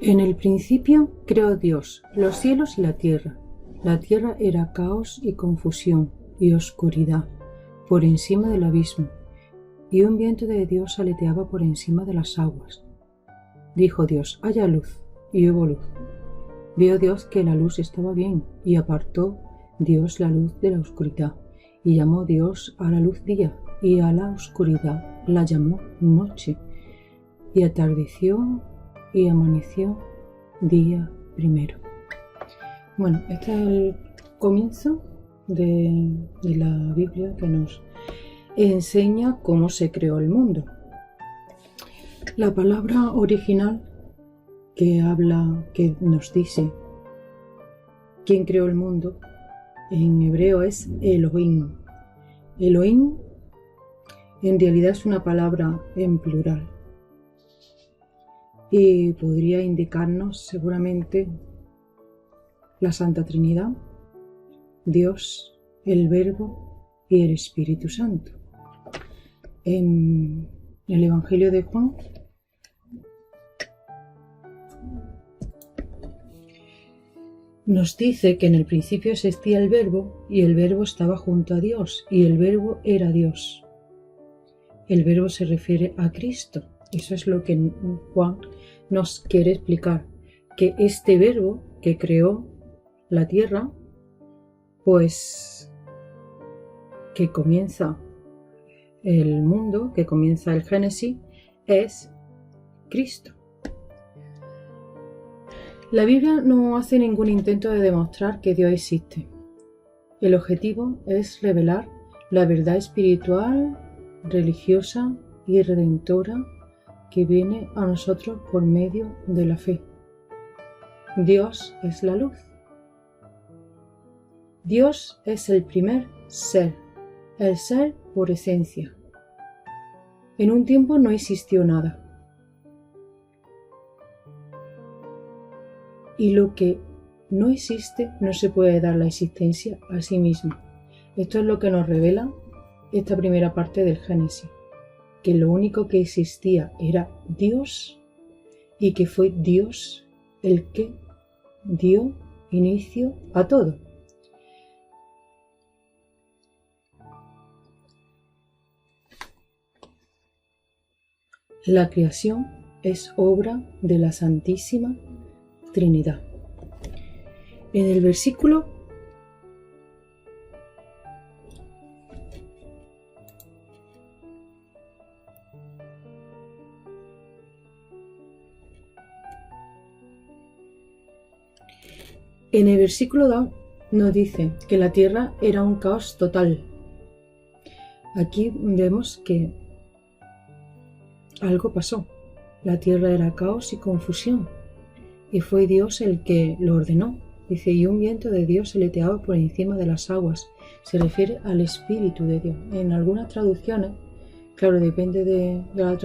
En el principio creó Dios los cielos y la tierra. La tierra era caos y confusión y oscuridad por encima del abismo, y un viento de Dios aleteaba por encima de las aguas. Dijo Dios: haya luz, y hubo luz. Vio Dios que la luz estaba bien, y apartó Dios la luz de la oscuridad, y llamó Dios a la luz día, y a la oscuridad la llamó noche. Y atardeció y amaneció día primero. Bueno, este es el comienzo de la Biblia, que nos enseña cómo se creó el mundo. La palabra original que nos dice quién creó el mundo en hebreo es Elohim. Elohim en realidad es una palabra en plural y podría indicarnos seguramente la Santa Trinidad, Dios, el Verbo y el Espíritu Santo. En el Evangelio de Juan nos dice que en el principio existía el Verbo, y el Verbo estaba junto a Dios, y el Verbo era Dios. El Verbo se refiere a Cristo. Eso es lo que Juan nos quiere explicar, que este Verbo que creó la tierra, pues que comienza el mundo, que comienza el Génesis, es Cristo. La Biblia no hace ningún intento de demostrar que Dios existe. El objetivo es revelar la verdad espiritual, religiosa y redentora que viene a nosotros por medio de la fe. Dios es la luz. Dios es el primer ser, el ser por esencia. En un tiempo no existió nada. Y lo que no existe no se puede dar la existencia a sí mismo. Esto es lo que nos revela esta primera parte del Génesis, que lo único que existía era Dios, y que fue Dios el que dio inicio a todo. La creación es obra de la Santísima Trinidad. En el versículo En el versículo 2 nos dice que la tierra era un caos total. Aquí vemos que algo pasó. La tierra era caos y confusión, y fue Dios el que lo ordenó. Dice: y un viento de Dios aleteaba por encima de las aguas. Se refiere al Espíritu de Dios. En algunas traducciones, claro, depende de la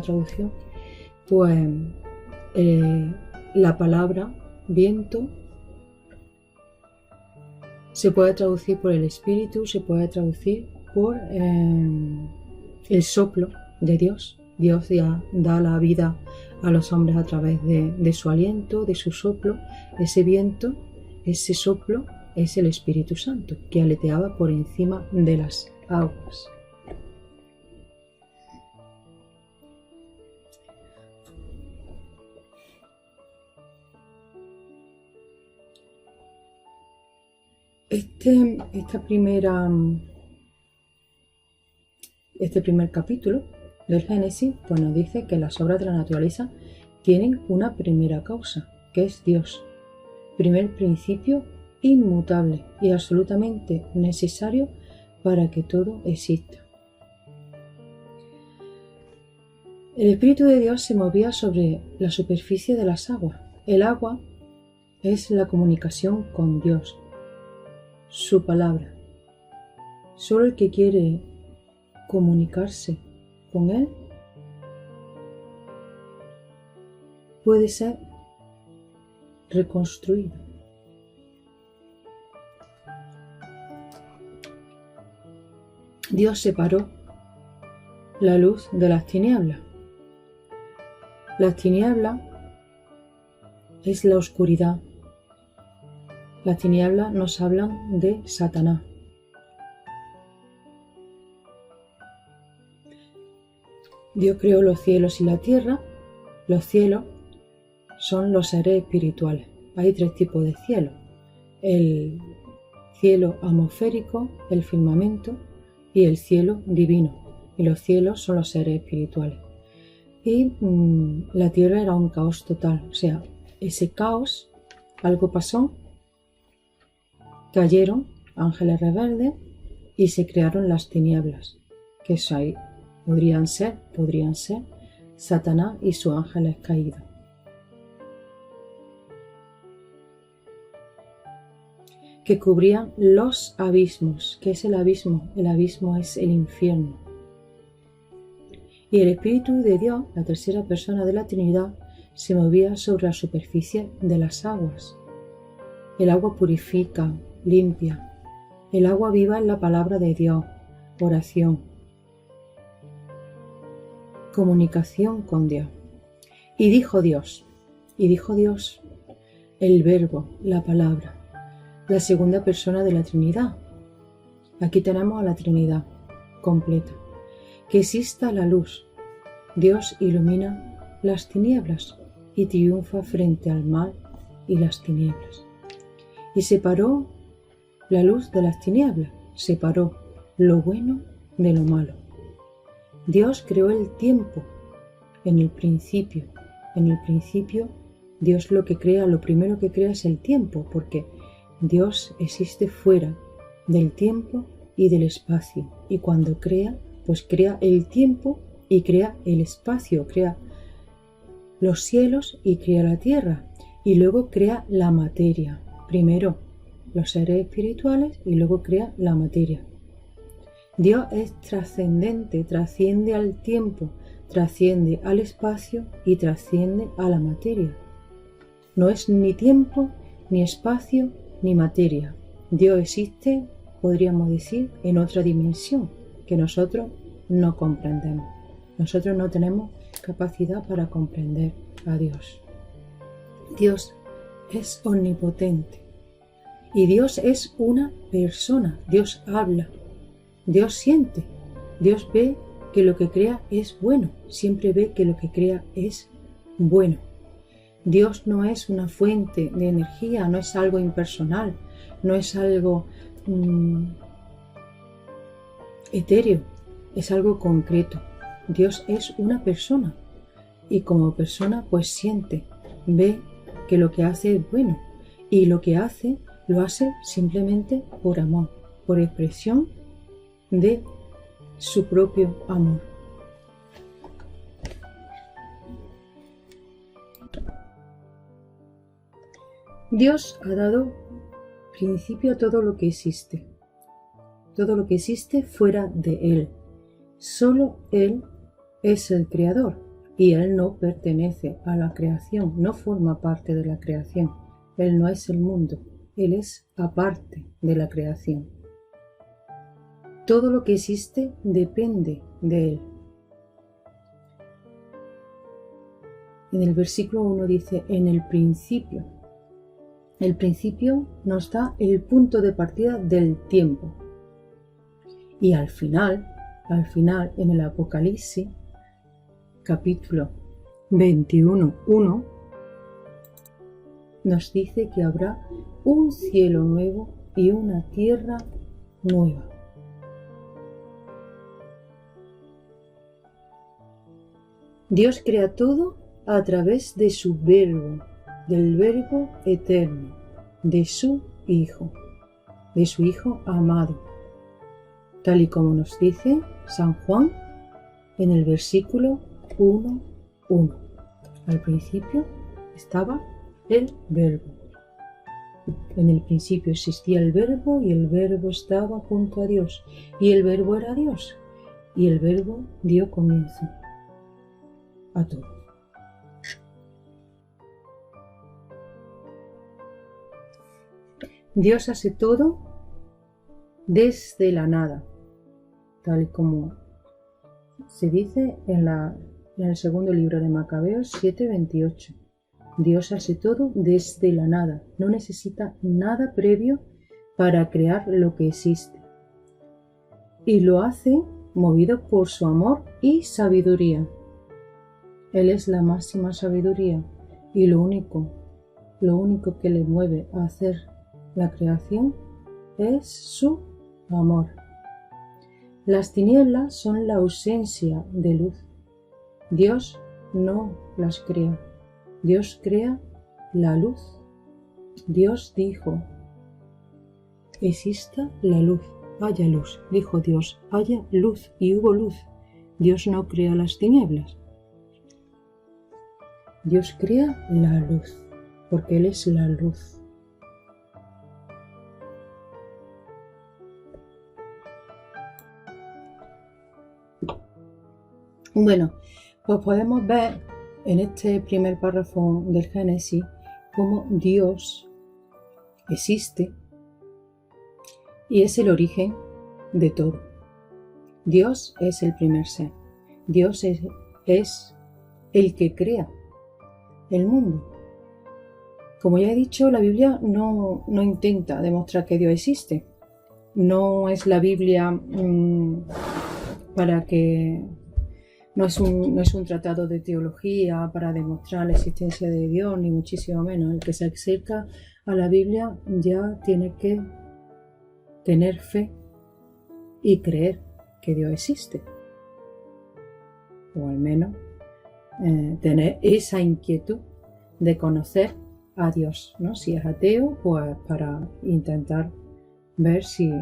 traducción, pues la palabra viento se puede traducir por el Espíritu, se puede traducir por el soplo de Dios. Dios ya da la vida a los hombres a través de su aliento, de su soplo. Ese viento, ese soplo, es el Espíritu Santo, que aleteaba por encima de las aguas. Este primer capítulo del Génesis pues nos dice que las obras de la naturaleza tienen una primera causa, que es Dios, primer principio inmutable y absolutamente necesario para que todo exista. El Espíritu de Dios se movía sobre la superficie de las aguas. El agua es la comunicación con Dios, su palabra. Solo el que quiere comunicarse con Él puede ser reconstruido. Dios separó la luz de las tinieblas. Las tinieblas es la oscuridad. Las tinieblas nos hablan de Satanás. Dios creó los cielos y la tierra. Los cielos son los seres espirituales. Hay 3 tipos de cielo. El cielo atmosférico, el firmamento y el cielo divino. Y los cielos son los seres espirituales. Y la tierra era un caos total. O sea, ese caos, algo pasó, cayeron ángeles rebeldes y se crearon las tinieblas, que eso ahí podrían ser Satanás y sus ángeles caídos. Que cubrían los abismos. ¿Qué es el abismo? El abismo es el infierno. Y el Espíritu de Dios, la tercera persona de la Trinidad, se movía sobre la superficie de las aguas. El agua purifica, limpia. El agua viva es la palabra de Dios, oración, comunicación con Dios. Y dijo Dios, el verbo, la palabra, la segunda persona de la Trinidad. Aquí tenemos a la Trinidad completa. Que exista la luz. Dios ilumina las tinieblas y triunfa frente al mal y las tinieblas. Y separó la luz de las tinieblas, separó lo bueno de lo malo. Dios creó el tiempo en el principio. En el principio, Dios lo primero que crea es el tiempo, porque Dios existe fuera del tiempo y del espacio. Y cuando crea, pues crea el tiempo y crea el espacio, crea los cielos y crea la tierra. Y luego crea la materia. Primero los seres espirituales y luego crea la materia. Dios es trascendente, trasciende al tiempo, trasciende al espacio y trasciende a la materia. No es ni tiempo, ni espacio, ni materia. Dios existe, podríamos decir, en otra dimensión que nosotros no comprendemos. Nosotros no tenemos capacidad para comprender a Dios. Dios es omnipotente y Dios es una persona. Dios habla, Dios siente, Dios ve que lo que crea es bueno, siempre ve que lo que crea es bueno. Dios no es una fuente de energía, no es algo impersonal, no es algo etéreo, es algo concreto. Dios es una persona y como persona pues siente, ve que lo que hace es bueno y lo que hace lo hace simplemente por amor, por expresión de su propio amor. Dios ha dado principio a todo lo que existe. Todo lo que existe fuera de Él. Solo Él es el creador y Él no pertenece a la creación, no forma parte de la creación. Él no es el mundo, Él es aparte de la creación. Todo lo que existe depende de Él. En el versículo 1 dice, en el principio. El principio nos da el punto de partida del tiempo. Y al final, en el Apocalipsis, capítulo 21:1, nos dice que habrá un cielo nuevo y una tierra nueva. Dios crea todo a través de su verbo, del verbo eterno, de su Hijo amado, tal y como nos dice San Juan en el versículo 1:1. Al principio estaba el verbo. En el principio existía el verbo y el verbo estaba junto a Dios y el verbo era Dios y el verbo dio comienzo a todo. Dios hace todo desde la nada, tal y como se dice en el segundo libro de Macabeos 7:28. Dios hace todo desde la nada, no necesita nada previo para crear lo que existe. Y lo hace movido por su amor y sabiduría. Él es la máxima sabiduría y lo único que le mueve a hacer la creación es su amor. Las tinieblas son la ausencia de luz. Dios no las crea. Dios crea la luz. Dios dijo: exista la luz, haya luz. Dijo Dios: haya luz, y hubo luz. Dios no crea las tinieblas. Dios crea la luz, porque Él es la luz. Bueno, pues podemos ver en este primer párrafo del Génesis cómo Dios existe y es el origen de todo. Dios es el primer ser. Dios es el que crea el mundo. Como ya he dicho, la Biblia no intenta demostrar que Dios existe. No es la Biblia no es un tratado de teología para demostrar la existencia de Dios, ni muchísimo menos. El que se acerca a la Biblia ya tiene que tener fe y creer que Dios existe. O al menos tener esa inquietud de conocer a Dios, ¿no? Si es ateo, pues para intentar ver si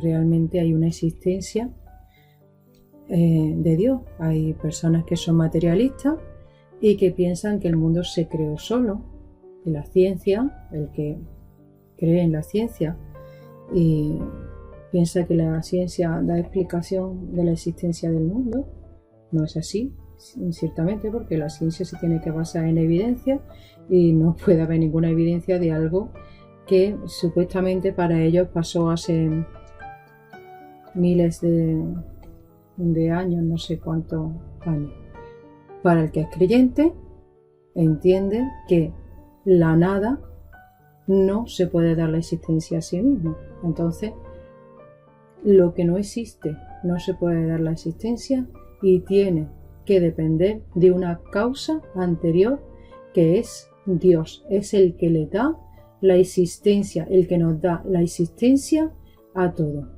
realmente hay una existencia de Dios. Hay personas que son materialistas y que piensan que el mundo se creó solo. Y la ciencia, el que cree en la ciencia y piensa que la ciencia da explicación de la existencia del mundo, no es así, ciertamente, porque la ciencia se tiene que basar en evidencia y no puede haber ninguna evidencia de algo que supuestamente para ellos pasó hace miles de años, no sé cuántos años. Para el que es creyente, entiende que la nada no se puede dar la existencia a sí mismo. Entonces, lo que no existe no se puede dar la existencia y tiene que depender de una causa anterior que es Dios. Es el que le da la existencia, el que nos da la existencia a todo.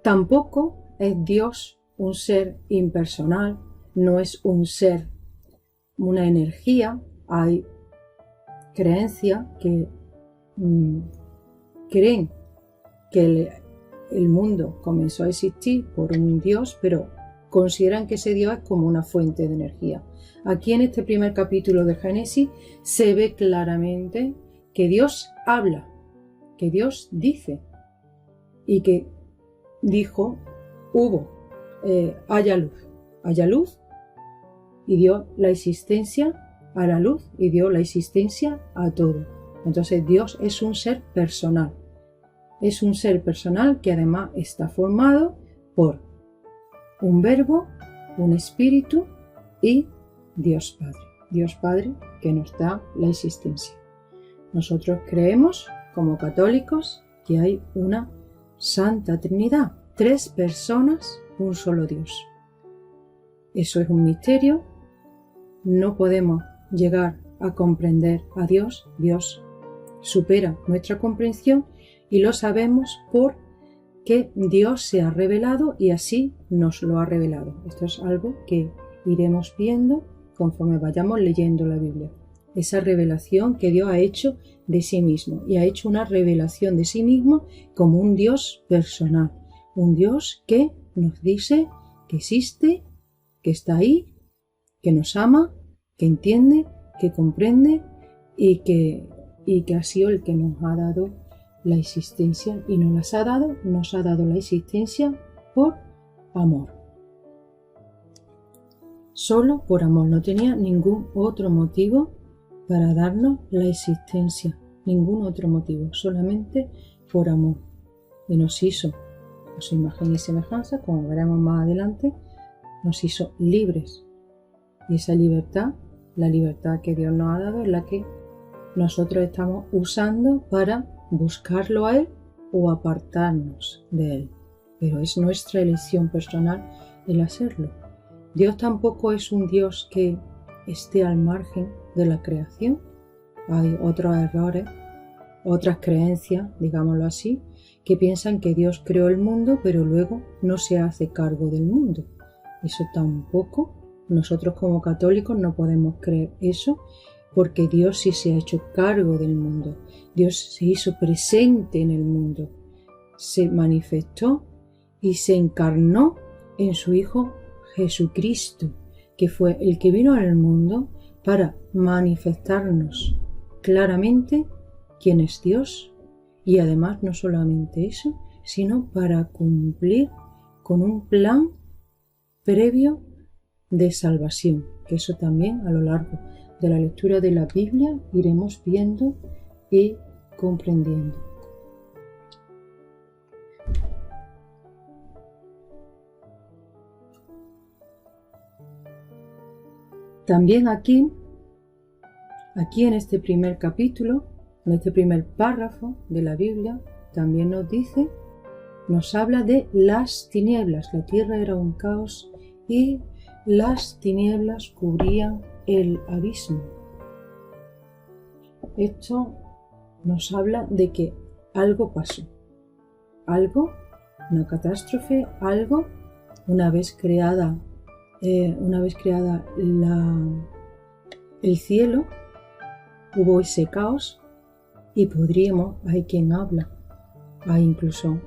Tampoco es Dios un ser impersonal, no es un ser, una energía. Hay creencias que creen que el mundo comenzó a existir por un Dios, pero consideran que ese Dios es como una fuente de energía. Aquí en este primer capítulo de Génesis se ve claramente que Dios habla, que Dios dice y que dijo: haya luz, y dio la existencia a la luz y dio la existencia a todo. Entonces Dios es un ser personal. Es un ser personal que además está formado por un verbo, un espíritu y Dios Padre. Dios Padre que nos da la existencia. Nosotros creemos, como católicos, que hay una Santa Trinidad, 3 personas, un solo Dios. Eso es un misterio. No podemos llegar a comprender a Dios. Dios supera nuestra comprensión y lo sabemos porque Dios se ha revelado y así nos lo ha revelado. Esto es algo que iremos viendo conforme vayamos leyendo la Biblia. Esa revelación que Dios ha hecho de sí mismo, y ha hecho una revelación de sí mismo como un Dios personal, un Dios que nos dice que existe, que está ahí, que nos ama, que entiende, que comprende y que ha sido el que nos ha dado la existencia y nos ha dado la existencia por amor. Solo por amor, no tenía ningún otro motivo para darnos la existencia, ningún otro motivo, solamente por amor. Y nos hizo a su imagen y semejanza, como veremos más adelante, nos hizo libres. Y esa libertad la libertad que Dios nos ha dado es la que nosotros estamos usando para buscarlo a Él o apartarnos de Él. Pero es nuestra elección personal el hacerlo. Dios tampoco es un Dios que esté al margen de la creación. Hay otros errores, otras creencias, digámoslo así, que piensan que Dios creó el mundo, pero luego no se hace cargo del mundo. Eso tampoco. Nosotros como católicos no podemos creer eso, porque Dios sí se ha hecho cargo del mundo. Dios se hizo presente en el mundo, se manifestó y se encarnó en su Hijo Jesucristo, que fue el que vino al mundo para manifestarnos claramente quién es Dios, y además no solamente eso, sino para cumplir con un plan previo de salvación, que eso también a lo largo de la lectura de la Biblia iremos viendo y comprendiendo. También aquí en este primer capítulo, en este primer párrafo de la Biblia, también nos habla de las tinieblas. La tierra era un caos y las tinieblas cubrían el abismo. Esto nos habla de que algo pasó, algo, una catástrofe, algo, una vez creada el cielo, hubo ese caos y hay quien habla, hay incluso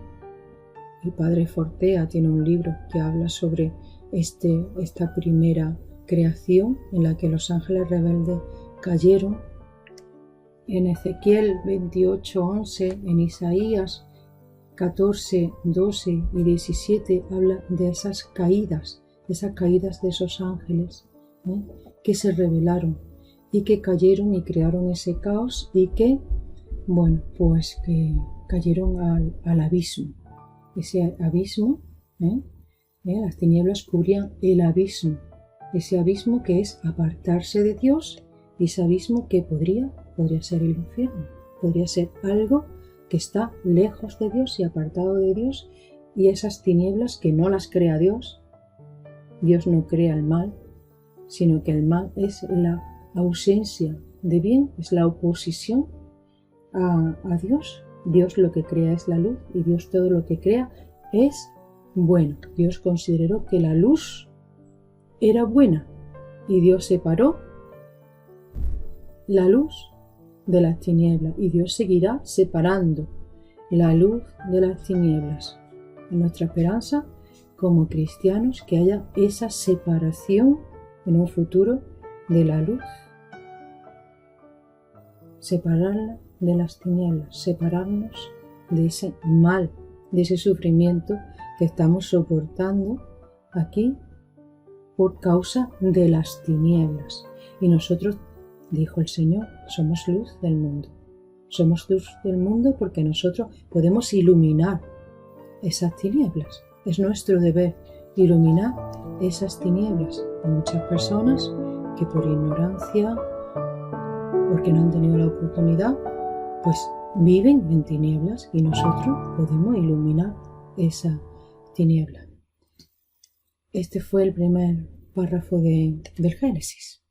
el padre Fortea tiene un libro que habla sobre esta primera creación en la que los ángeles rebeldes cayeron. En Ezequiel 28:11, en Isaías 14, 12 y 17 habla de esas caídas de esos ángeles que se rebelaron y que cayeron y crearon ese caos y que cayeron al abismo. Ese abismo, las tinieblas cubrían el abismo, ese abismo que es apartarse de Dios, y ese abismo que podría ser el infierno, podría ser algo que está lejos de Dios y apartado de Dios, y esas tinieblas que no las crea Dios. Dios no crea el mal, sino que el mal es la ausencia de bien, es la oposición a Dios. Dios lo que crea es la luz y Dios todo lo que crea es bueno. Dios consideró que la luz era buena y Dios separó la luz de las tinieblas y Dios seguirá separando la luz de las tinieblas. En nuestra esperanza como cristianos, que haya esa separación en un futuro de la luz, separarla de las tinieblas, separarnos de ese mal, de ese sufrimiento que estamos soportando aquí por causa de las tinieblas. Y nosotros, dijo el Señor, somos luz del mundo. Somos luz del mundo porque nosotros podemos iluminar esas tinieblas. Es nuestro deber iluminar esas tinieblas. Hay muchas personas que por ignorancia, porque no han tenido la oportunidad, pues viven en tinieblas y nosotros podemos iluminar esa tiniebla. Este fue el primer párrafo del Génesis.